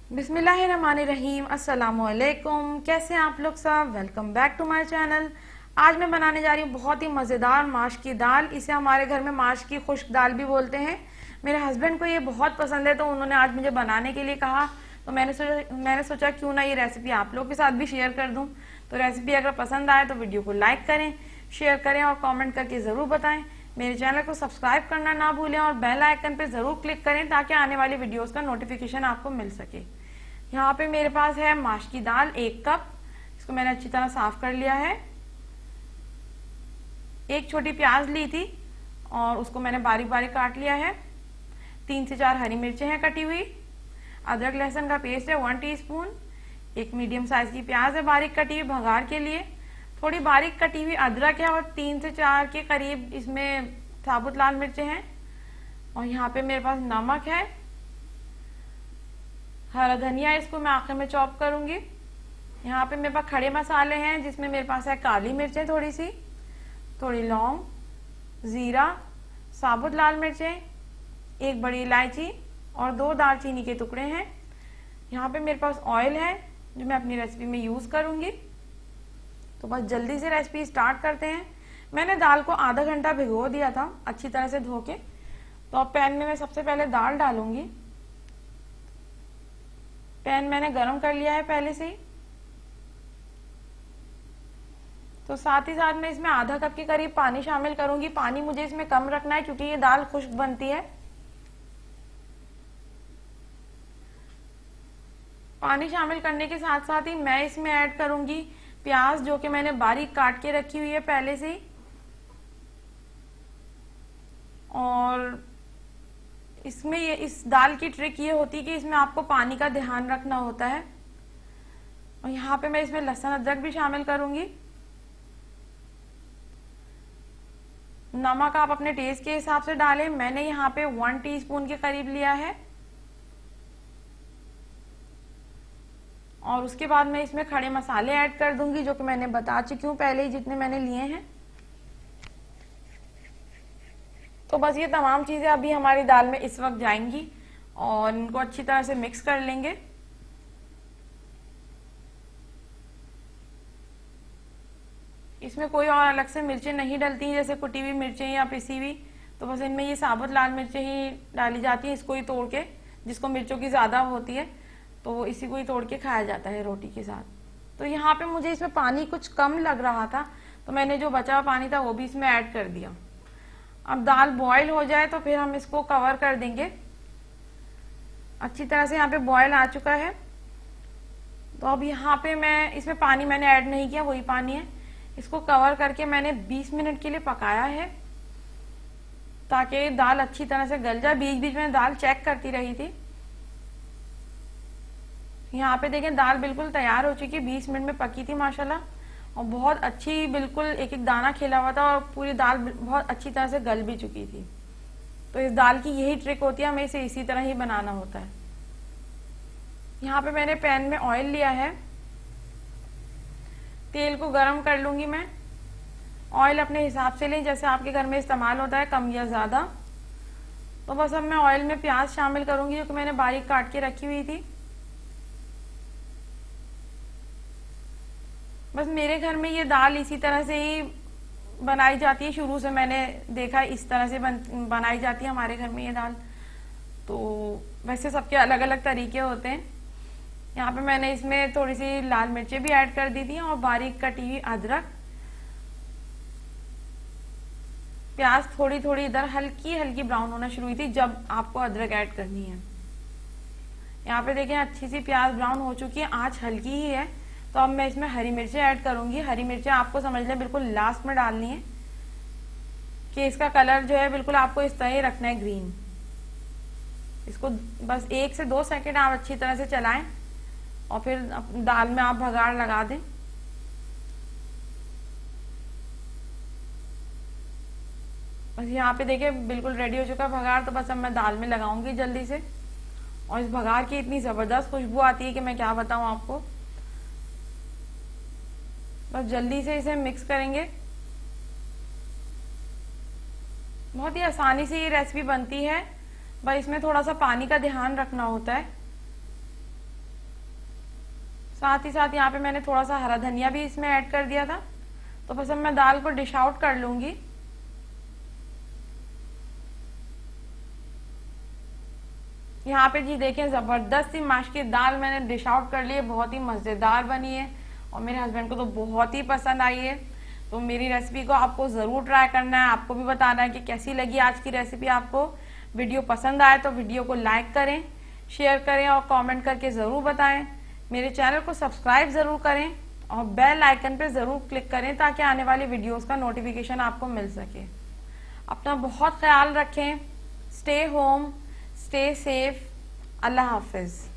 बिस्मिल्लाहिर्रहमानिर्रहीम। अस्सलामुअलैकुम। कैसे हैं आप लोग सब? Welcome back to my channel. आज मैं बनाने जा रही हूँ बहुत ही मज़ेदार माश की दाल। इसे हमारे घर में माश की खुश्क दाल भी बोलते हैं। मेरे हस्बैंड को ये बहुत पसंद है, तो उन्होंने आज मुझे बनाने के लिए कहा। तो मैंने सोचा क्यों ना ये रेसिपी आप लोग के साथ भी शेयर कर दूँ। तो रेसिपी अगर पसंद आए तो वीडियो को लाइक करें, शेयर करें और कमेंट करके ज़रूर बताएं। मेरे चैनल को सब्सक्राइब करना ना भूलें और बेल आइकन पर ज़रूर क्लिक करें ताकि आने वाली वीडियोस का नोटिफिकेशन आपको मिल सके। यहाँ पे मेरे पास है माश की दाल 1 कप। इसको मैंने अच्छी तरह साफ कर लिया है। एक छोटी प्याज ली थी और उसको मैंने बारीक बारीक काट लिया है। 3 से 4 हरी मिर्चें हैं कटी हुई। अदरक लहसुन का पेस्ट है 1 टीस्पून। एक मीडियम साइज की प्याज है बारीक कटी हुई भगार के लिए। थोड़ी बारीक कटी हुई अदरक है और 3 से 4 के करीब इसमें साबुत लाल मिर्चें हैं। और यहाँ पे मेरे पास नमक है, हरा धनिया, इसको मैं आखिर में चॉप करूंगी। यहाँ पे मेरे पास खड़े मसाले हैं जिसमें मेरे पास है काली मिर्चें थोड़ी सी, थोड़ी लौंग, जीरा, साबुत लाल मिर्चें, 1 बड़ी इलायची और 2 दालचीनी के टुकड़े हैं। यहाँ पे मेरे पास ऑयल है जो मैं अपनी रेसिपी में यूज करूंगी। तो बस जल्दी से रेसिपी स्टार्ट करते हैं। मैंने दाल को आधा घंटा भिगो दिया था अच्छी तरह से धो के। तो अब पैन में मैं सबसे पहले दाल डालूंगी। पैन मैंने गरम कर लिया है पहले से ही। तो साथ ही साथ मैं इसमें आधा कप के करीब पानी शामिल करूंगी। पानी मुझे इसमें कम रखना है क्योंकि ये दाल खुश्क बनती है। पानी शामिल करने के साथ साथ ही मैं इसमें ऐड करूंगी प्याज, जो कि मैंने बारीक काट के रखी हुई है पहले से ही। और इसमें इस दाल की ट्रिक ये होती है कि इसमें आपको पानी का ध्यान रखना होता है। और यहाँ पे मैं इसमें लहसुन अदरक भी शामिल करूंगी। नमक आप अपने टेस्ट के हिसाब से डालें। मैंने यहाँ पे 1 टीस्पून के करीब लिया है। और उसके बाद मैं इसमें खड़े मसाले ऐड कर दूंगी जो कि मैंने बता चुकी हूँ पहले ही जितने मैंने लिए हैं। तो बस ये तमाम चीजें अभी हमारी दाल में इस वक्त जाएंगी और इनको अच्छी तरह से मिक्स कर लेंगे। इसमें कोई और अलग से मिर्चें नहीं डलती हैं जैसे कुटी हुई मिर्चें या पिसी हुई। तो बस इनमें ये साबुत लाल मिर्चें ही डाली जाती हैं। इसको ही तोड़ के, जिसको मिर्चों की ज्यादा होती है तो इसी को ही तोड़ के खाया जाता है रोटी के साथ। तो यहाँ पे मुझे इसमें पानी कुछ कम लग रहा था तो मैंने जो बचा हुआ पानी था वो भी इसमें ऐड कर दिया। अब दाल बॉयल हो जाए तो फिर हम इसको कवर कर देंगे। अच्छी तरह से यहाँ पे बॉयल आ चुका है। तो अब यहाँ पे मैं इसमें पानी मैंने ऐड नहीं किया, वही पानी है। इसको कवर करके मैंने 20 मिनट के लिए पकाया है ताकि दाल अच्छी तरह से गल जाए। बीच बीच में दाल चेक करती रही थी। यहाँ पे देखें दाल बिल्कुल तैयार हो चुकी है, 20 मिनट में पकी थी माशाल्लाह। और बहुत अच्छी, बिल्कुल एक एक दाना खिला हुआ था और पूरी दाल बहुत अच्छी तरह से गल भी चुकी थी। तो इस दाल की यही ट्रिक होती है, हमें इसे इसी तरह ही बनाना होता है। यहाँ पे मैंने पैन में ऑयल लिया है। तेल को गरम कर लूंगी मैं। ऑयल अपने हिसाब से लें जैसे आपके घर में इस्तेमाल होता है, कम या ज्यादा। तो बस अब मैं ऑयल में प्याज शामिल करूंगी जो कि मैंने बारीक काट के रखी हुई थी। बस मेरे घर में ये दाल इसी तरह से ही बनाई जाती है। शुरू से मैंने देखा इस तरह से बनाई जाती है हमारे घर में ये दाल। तो वैसे सबके अलग अलग तरीके होते हैं। यहाँ पे मैंने इसमें थोड़ी सी लाल मिर्चें भी ऐड कर दी थी और बारीक कटी हुई अदरक। प्याज थोड़ी थोड़ी इधर हल्की हल्की ब्राउन होना शुरू हुई थी जब आपको अदरक ऐड करनी है। यहाँ पे देखें अच्छी सी प्याज ब्राउन हो चुकी है, आंच हल्की ही है। तो अब मैं इसमें हरी मिर्चें ऐड करूंगी। हरी मिर्चें आपको समझ लें बिल्कुल लास्ट में डालनी है कि इसका कलर जो है बिल्कुल आपको इस तरह ही रखना है, ग्रीन। इसको बस 1 से 2 सेकंड आप अच्छी तरह से चलाएं और फिर दाल में आप भगाड़ लगा दें। बस यहाँ पे देखिए बिल्कुल रेडी हो चुका है भगाड़। तो बस अब मैं दाल में लगाऊंगी जल्दी से। और इस भगाड़ की इतनी जबरदस्त खुशबू आती है कि मैं क्या बताऊं आपको। बस जल्दी से इसे मिक्स करेंगे। बहुत ही आसानी से ये रेसिपी बनती है, बस इसमें थोड़ा सा पानी का ध्यान रखना होता है। साथ ही साथ यहाँ पे मैंने थोड़ा सा हरा धनिया भी इसमें ऐड कर दिया था। तो बस अब मैं दाल को डिश आउट कर लूंगी। यहाँ पे जी देखें, जबरदस्त सी माश की दाल मैंने डिश आउट कर ली है, बहुत ही मजेदार बनी है और मेरे हस्बैंड को तो बहुत ही पसंद आई है। तो मेरी रेसिपी को आपको जरूर ट्राई करना है, आपको भी बताना है कि कैसी लगी आज की रेसिपी आपको। वीडियो पसंद आए तो वीडियो को लाइक करें, शेयर करें और कमेंट करके जरूर बताएं। मेरे चैनल को सब्सक्राइब जरूर करें और बेल आइकन पे जरूर क्लिक करें ताकि आने वाली वीडियोस का नोटिफिकेशन आपको मिल सके। अपना बहुत ख्याल रखें। Stay home, stay safe. अल्लाह हाफिज।